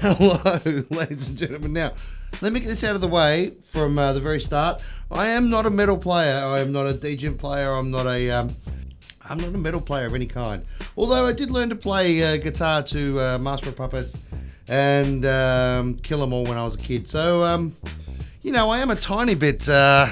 Hello, ladies and gentlemen. Now, let me get this out of the way from the very start. I am not a metal player. I am not a djent player. I'm not a metal player of any kind. Although I did learn to play guitar to Master of Puppets and Kill 'Em All when I was a kid. So, you know, I am a tiny bit of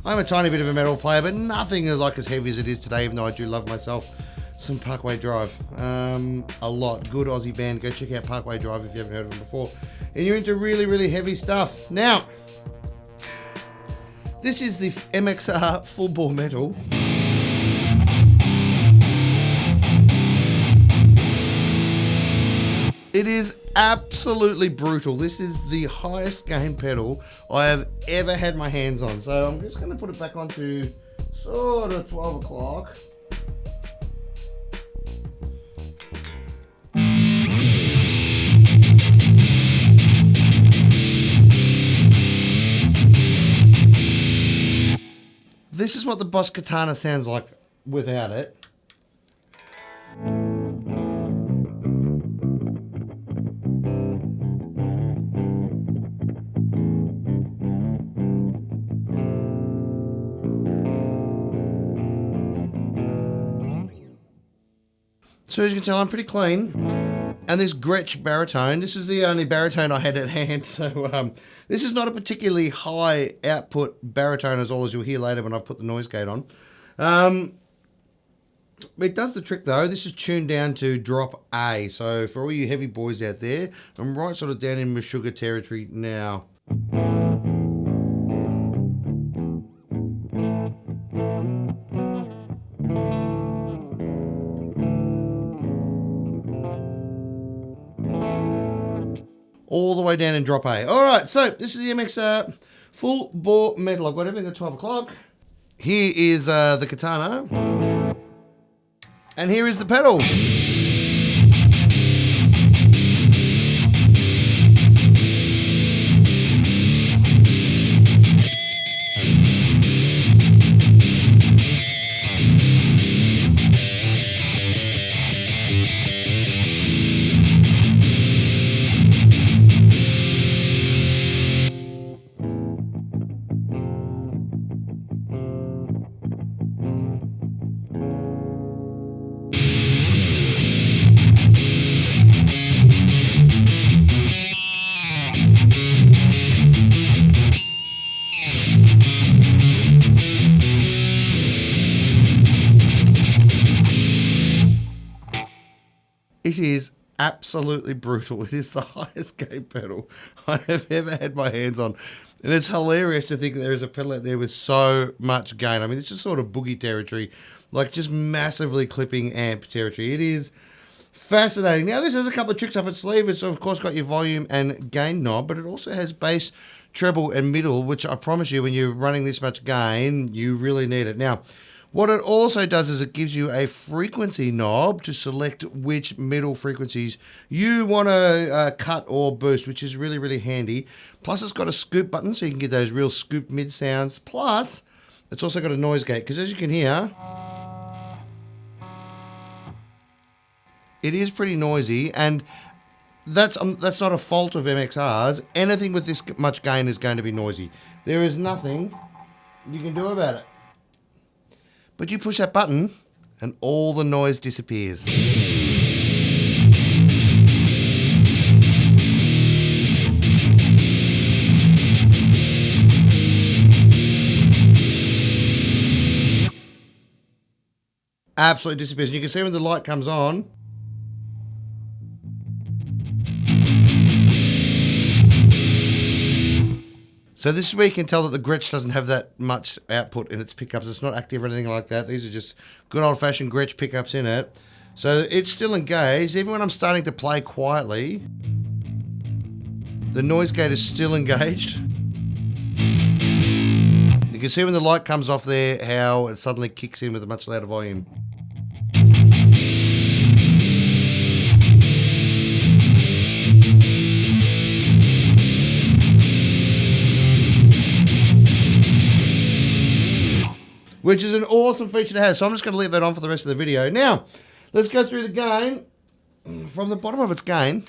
a metal player, but nothing is like as heavy as it is today, even though I do love myself some Parkway Drive. A lot. Good Aussie band. Go check out Parkway Drive if you haven't heard of them before. And you're into really, really heavy stuff. Now, this is the Mxr Fullbore Metal. It is absolutely brutal. This is the highest gain pedal I have ever had my hands on. So I'm just going to put it back onto sort of 12 o'clock. This is what the Boss Katana sounds like without it. So as you can tell, I'm pretty clean. And this Gretsch baritone, this is the only baritone I had at hand. So this is not a particularly high output baritone, as you'll hear later when I've put the noise gate on. It does the trick though. This is tuned down to drop A. So for all you heavy boys out there, I'm right sort of down in Meshuggah territory now. All the way down in drop A. All right, so this is the Mxr Fullbore Metal. I've got everything at 12 o'clock. Here is the katana. And here is the pedal. It is absolutely brutal. It is the highest gain pedal I have ever had my hands on. And it's hilarious to think that there is a pedal out there with so much gain. I mean, it's just sort of boogie territory, like just massively clipping amp territory. It is fascinating. Now, this has a couple of tricks up its sleeve. It's, of course, got your volume and gain knob, but it also has bass, treble, and middle, which I promise you, when you're running this much gain, you really need it. Now, what it also does is it gives you a frequency knob to select which middle frequencies you want to cut or boost, which is really, really handy. Plus, it's got a scoop button, so you can get those real scoop mid sounds. Plus, it's also got a noise gate, because as you can hear, it is pretty noisy, and that's not a fault of Mxr's. Anything with this much gain is going to be noisy. There is nothing you can do about it. But you push that button and all the noise disappears. Absolutely disappears. And you can see when the light comes on, so this is where you can tell that the Gretsch doesn't have that much output in its pickups. It's not active or anything like that. These are just good old-fashioned Gretsch pickups in it. So it's still engaged. Even when I'm starting to play quietly, the noise gate is still engaged. You can see when the light comes off there how it suddenly kicks in with a much louder volume. Which is an awesome feature to have. So I'm just going to leave that on for the rest of the video. Now, let's go through the gain. From the bottom of its gain,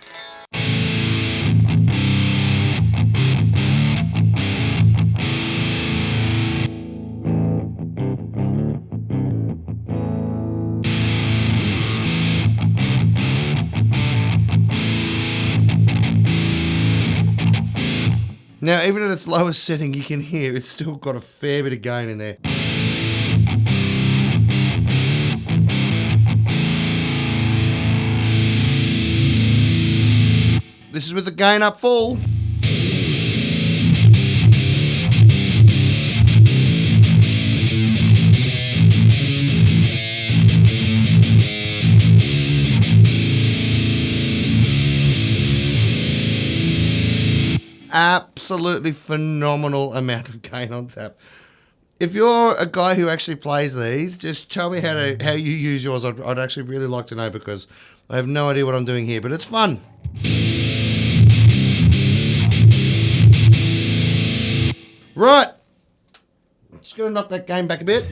Now, even at its lowest setting, you can hear it's still got a fair bit of gain in there. This is with the gain up full. Absolutely phenomenal amount of gain on tap. If you're a guy who actually plays these, just tell me how you use yours. I'd actually really like to know, because I have no idea what I'm doing here, but it's fun. Right. Just going to knock that gain back a bit.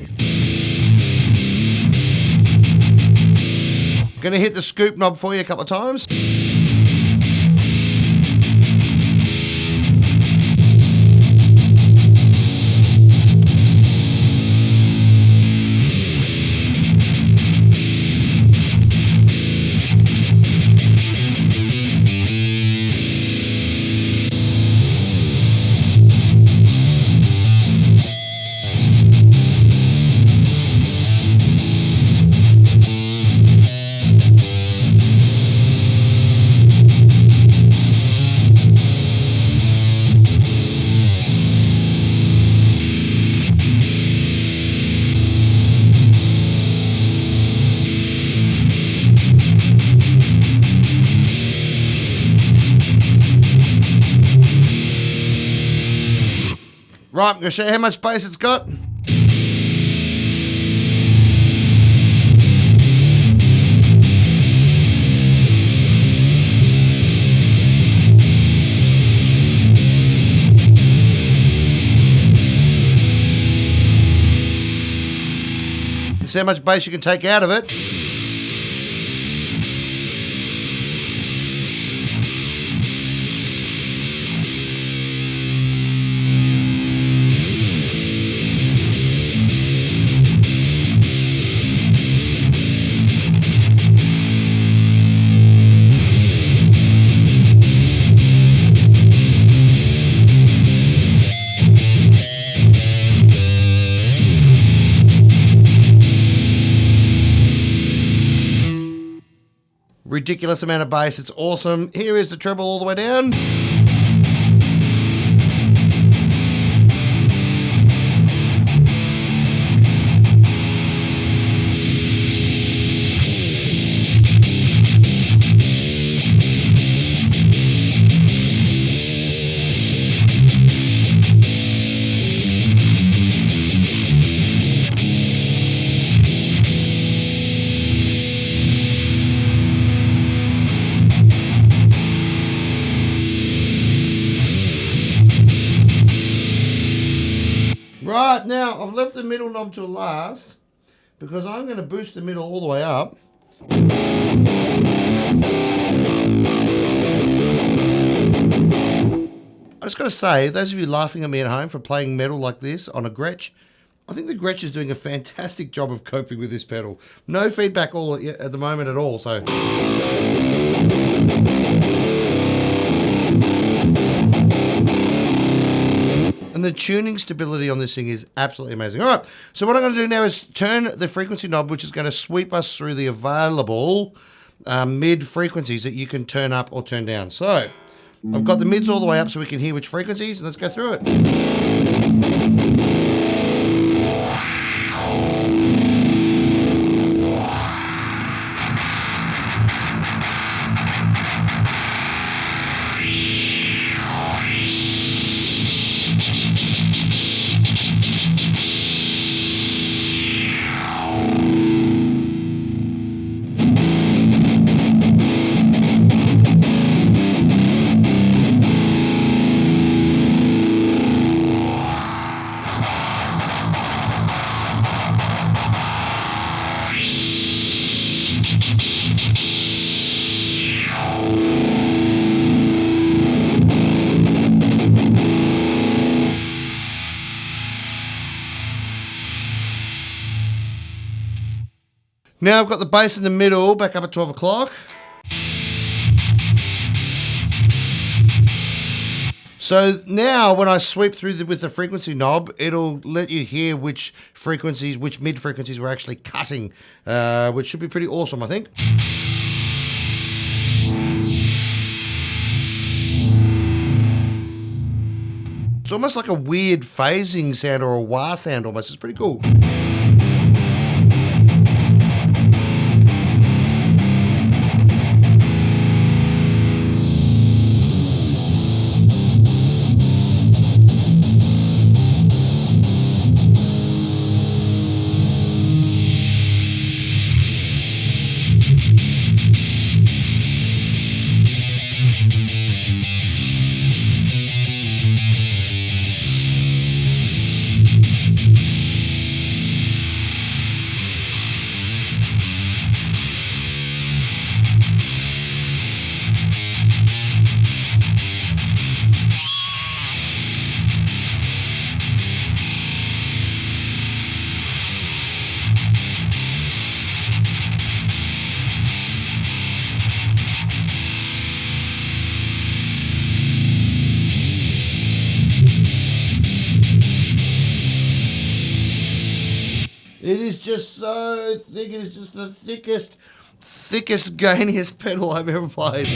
Going to hit the scoop knob for you a couple of times. Right, I'm going to show you how much bass it's got. This is how much bass you can take out of it. Ridiculous amount of bass. It's awesome. Here is the treble all the way down. Right, now I've left the middle knob till last because I'm going to boost the middle all the way up. I just got to say, those of you laughing at me at home for playing metal like this on a Gretsch, I think the Gretsch is doing a fantastic job of coping with this pedal. No feedback all at the moment at all, so... And the tuning stability on this thing is absolutely amazing. All right, so what I'm going to do now is turn the frequency knob, which is going to sweep us through the available mid frequencies that you can turn up or turn down. So I've got the mids all the way up so we can hear which frequencies, and let's go through it. Now I've got the bass in the middle, back up at 12 o'clock. So now when I sweep through with the frequency knob, it'll let you hear which frequencies, which mid frequencies we're actually cutting, which should be pretty awesome, I think. It's almost like a weird phasing sound or a wah sound almost. It's pretty cool. It is just so thick. It is just the thickest, gainiest pedal I've ever played.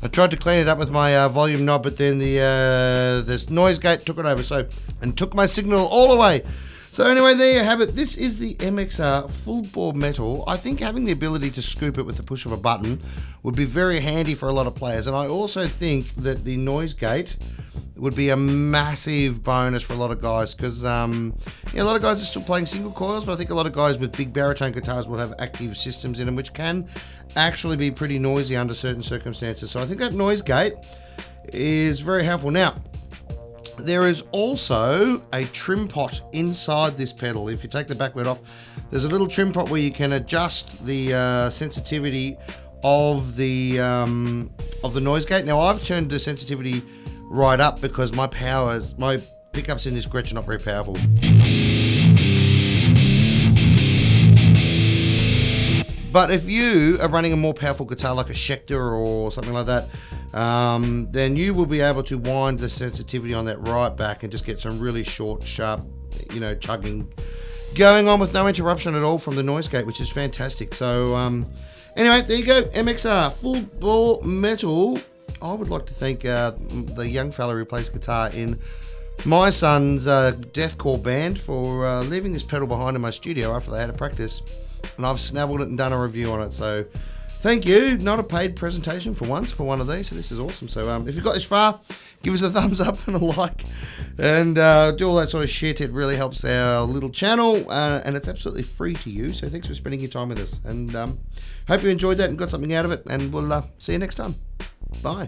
I tried to clean it up with my volume knob, but then this noise gate took it over, and took my signal all away. So anyway, there you have it. This is the Mxr Fullbore Metal. I think having the ability to scoop it with the push of a button would be very handy for a lot of players. And I also think that the noise gate would be a massive bonus for a lot of guys, because a lot of guys are still playing single coils, but I think a lot of guys with big baritone guitars will have active systems in them, which can actually be pretty noisy under certain circumstances. So I think that noise gate is very helpful. Now, there is also a trim pot inside this pedal. If you take the back lid off, there's a little trim pot where you can adjust the sensitivity of the noise gate. Now, I've turned the sensitivity right up because my pickups in this Gretsch are not very powerful. But if you are running a more powerful guitar like a Schecter or something like that, then you will be able to wind the sensitivity on that right back and just get some really short, sharp, chugging going on with no interruption at all from the noise gate, which is fantastic. So anyway, there you go, Mxr Fullbore Metal. I would like to thank the young fella who plays guitar in my son's deathcore band for leaving this pedal behind in my studio after they had a practice, and I've snaveled it and done a review on it. So thank you. Not a paid presentation for once for one of these, so this is awesome. So if you've got this far, give us a thumbs up and a like, and do all that sort of shit. It really helps our little channel, and it's absolutely free to you. So thanks for spending your time with us, and hope you enjoyed that and got something out of it, and we'll see you next time. Bye.